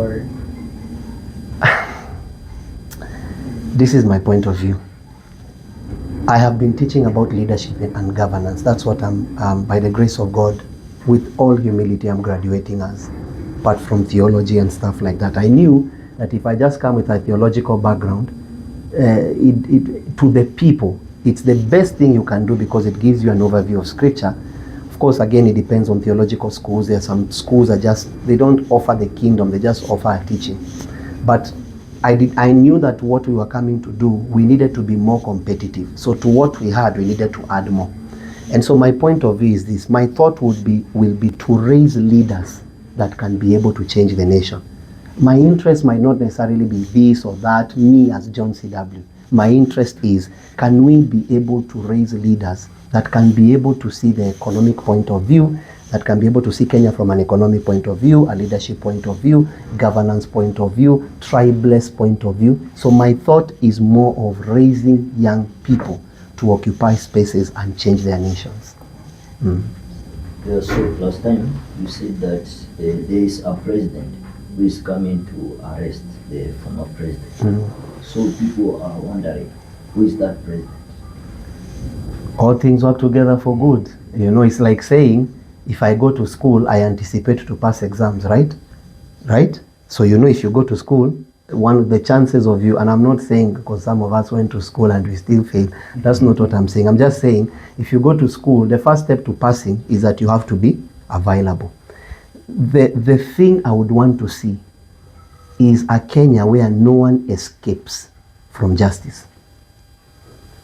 or? This is my point of view. I have been teaching about leadership and governance. That's what I'm, by the grace of God, with all humility, I'm graduating as, apart from theology and stuff like that. I knew that if I just come with a theological background, to the people, it's the best thing you can do because it gives you an overview of scripture. Of course, again, it depends on theological schools. There are some schools that they don't offer the kingdom, they just offer a teaching. But I knew that what we were coming to do, we needed to be more competitive. So to what we had, we needed to add more. And so my point of view is this. My thought will be to raise leaders that can be able to change the nation. My interest might not necessarily be this or that, me as John C.W. My interest is, can we be able to raise leaders that can be able to see the economic point of view, that can be able to see Kenya from an economic point of view, a leadership point of view, governance point of view, tribeless point of view. So my thought is more of raising young people to occupy spaces and change their nations. Yeah, so last time you said that there is a president who is coming to arrest the former president. So people are wondering, who is that president? All things work together for good. You know, it's like saying, if I go to school, I anticipate to pass exams, right? Right? So you know, if you go to school, one of the chances of you, and I'm not saying because some of us went to school and we still fail, that's not what I'm saying. I'm just saying, if you go to school, the first step to passing is that you have to be available. The thing I would want to see is a Kenya where no one escapes from justice.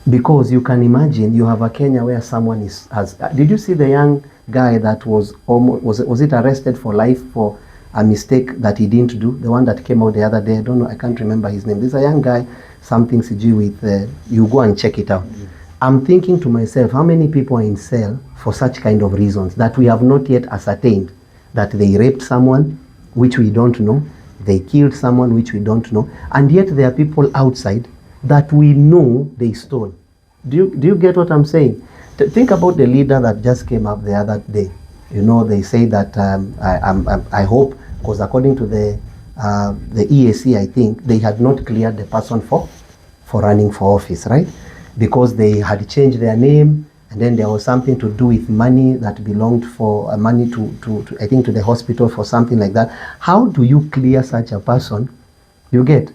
Because you can imagine you have a Kenya where someone has. Did you see the young guy that was almost, was it arrested for life for a mistake that he didn't do? The one that came out the other day, I don't know, I can't remember his name. There's a young guy, something to do with, you go and check it out. I'm thinking to myself, how many people are in cell for such kind of reasons that we have not yet ascertained that they raped someone, which we don't know, they killed someone, which we don't know, and yet there are people outside that we know they stole. Do you get what I'm saying? Think about the leader that just came up the other day. You know, they say that I hope, because according to the EAC, I think they had not cleared the person for running for office, right? Because they had changed their name, and then there was something to do with money that belonged for money to I think to the hospital for something like that. How do you clear such a person? You get?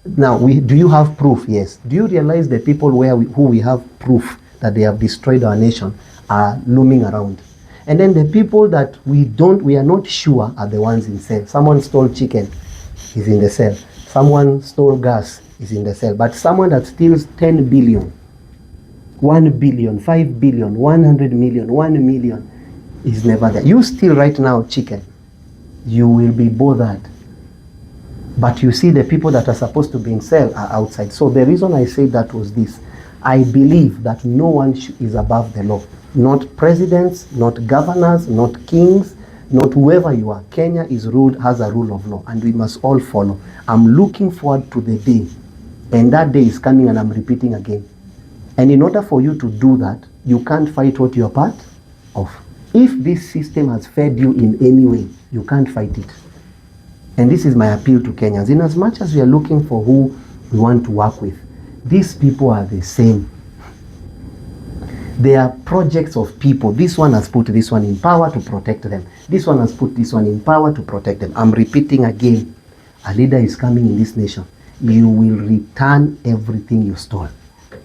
Now, do you have proof? Yes. Do you realize the people who we have proof that they have destroyed our nation are looming around? And then the people that we are not sure are the ones in cell. Someone stole chicken, is in the cell. Someone stole gas, is in the cell. But someone that steals 10 billion, 1 billion, 5 billion, 100 million, 1 million is never there. You steal right now chicken, you will be bothered. But you see the people that are supposed to be in cell are outside. So the reason I say that was this. I believe that no one is above the law. Not presidents, not governors, not kings, not whoever you are. Kenya is ruled, has a rule of law, and we must all follow. I'm looking forward to the day, and that day is coming, and I'm repeating again. And in order for you to do that, you can't fight what you're part of. If this system has fed you in any way, you can't fight it. And this is my appeal to Kenyans. In as much as we are looking for who we want to work with, these people are the same. They are projects of people. This one has put this one in power to protect them. This one has put this one in power to protect them. I'm repeating again. A leader is coming in this nation. You will return everything you stole.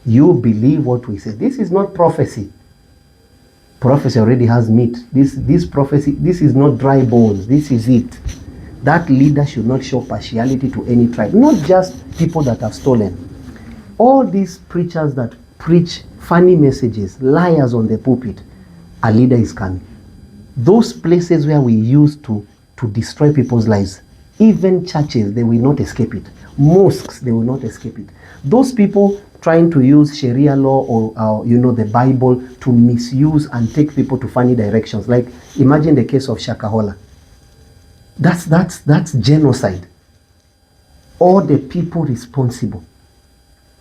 You believe what we say. This is not prophecy. Prophecy already has meat. This prophecy, this is not dry bones. This is it. That leader should not show partiality to any tribe, not just people that have stolen. All these preachers that preach funny messages, liars on the pulpit, a leader is coming. Those places where we used to destroy people's lives, even churches, they will not escape it. Mosques, they will not escape it. Those people trying to use Sharia law or the Bible to misuse and take people to funny directions. Like, imagine the case of Shakahola. That's genocide. All the people responsible,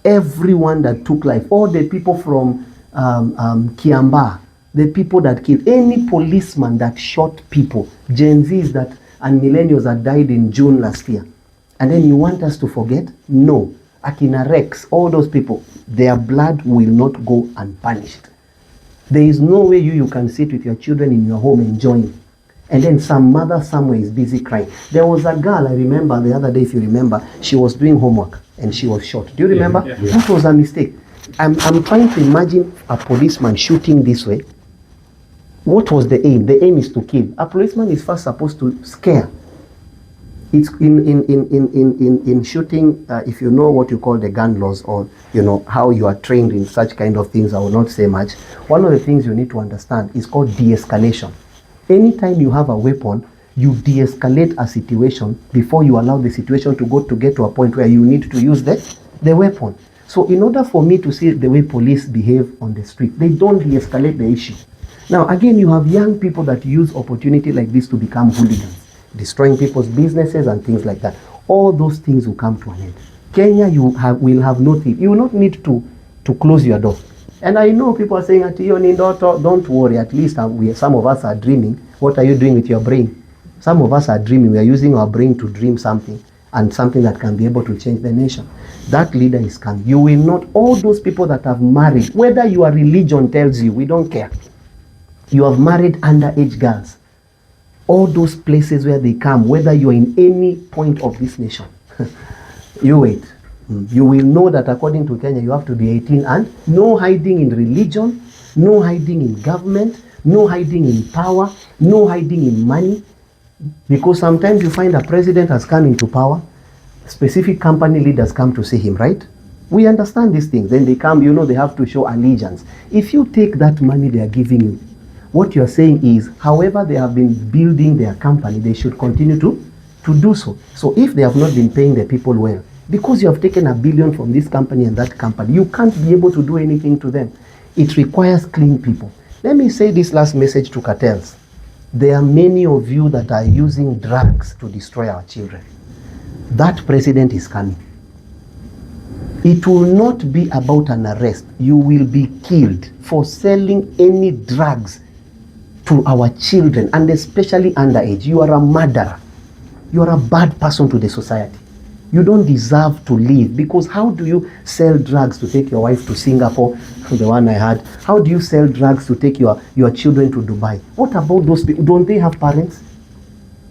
everyone that took life, all the people from Kiambaa, the people that killed, any policeman that shot people, Gen Zs that and millennials that died in June last year. And then you want us to forget? No. Akina Rex, all those people, their blood will not go unpunished. There is no way you can sit with your children in your home enjoying, and then some mother somewhere is busy crying. There was a girl, I remember the other day, if you remember, she was doing homework and she was shot. Do you remember? Yeah. That was a mistake. I'm trying to imagine a policeman shooting this way. What was the aim? The aim is to kill. A policeman is first supposed to scare. It's in shooting, if you know what you call the gun laws, or you know how you are trained in such kind of things, I will not say much. One of the things you need to understand is called de-escalation. Anytime you have a weapon, you de-escalate a situation before you allow the situation to get to a point where you need to use the weapon. So in order for me to see the way police behave on the street, they don't de-escalate the issue. Now again, you have young people that use opportunity like this to become hooligans, destroying people's businesses and things like that. All those things will come to an end. Kenya, will have nothing. You will not need to close your door. And I know people are saying, don't worry, at least some of us are dreaming. What are you doing with your brain? Some of us are dreaming. We are using our brain to dream something, and something that can be able to change the nation. That leader is coming. You will not, all those people that have married, whether your religion tells you, we don't care. You have married underage girls. All those places where they come, whether you're in any point of this nation, you wait. You will know that according to Kenya, you have to be 18 and no hiding in religion, no hiding in government, no hiding in power, no hiding in money. Because sometimes you find a president has come into power, specific company leaders come to see him, right? We understand these things. Then they come, they have to show allegiance. If you take that money they are giving you, what you're saying is, however they have been building their company, they should continue to do so. So if they have not been paying the people well, because you have taken $1 billion from this company and that company, you can't be able to do anything to them. It requires clean people. Let me say this last message to cartels. There are many of you that are using drugs to destroy our children. That president is coming. It will not be about an arrest. You will be killed for selling any drugs to our children, and especially underage. You are a murderer. You are a bad person to the society. You don't deserve to live, because how do you sell drugs to take your wife to Singapore, the one I had? How do you sell drugs to take your children to Dubai? What about those people? Don't they have parents?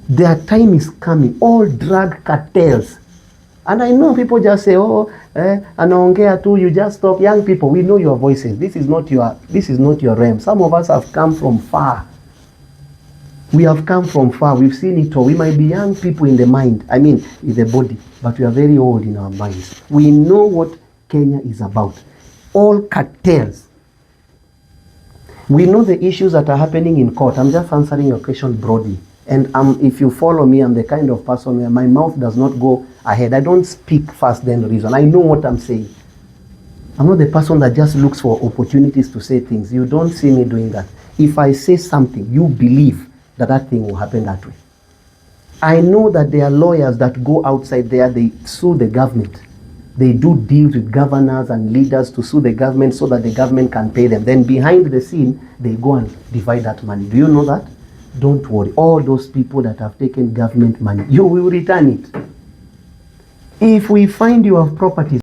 Their time is coming. All drug cartels. And I know people just say, anaongea tu, you just stop. Young people, we know your voices. This is not your realm. Some of us have come from far. We have come from far. We've seen it all. We might be young people in the mind, in the body, but we are very old in our minds. We know what Kenya is about. All cartels. We know the issues that are happening in court. I'm just answering your question broadly. And if you follow me, I'm the kind of person where my mouth does not go ahead. I don't speak fast then reason. I know what I'm saying. I'm not the person that just looks for opportunities to say things. You don't see me doing that. If I say something, you believe that thing will happen that way. I know that there are lawyers that go outside there, they sue the government. They do deals with governors and leaders to sue the government so that the government can pay them. Then behind the scene, they go and divide that money. Do you know that? Don't worry. All those people that have taken government money, you will return it. If we find you have properties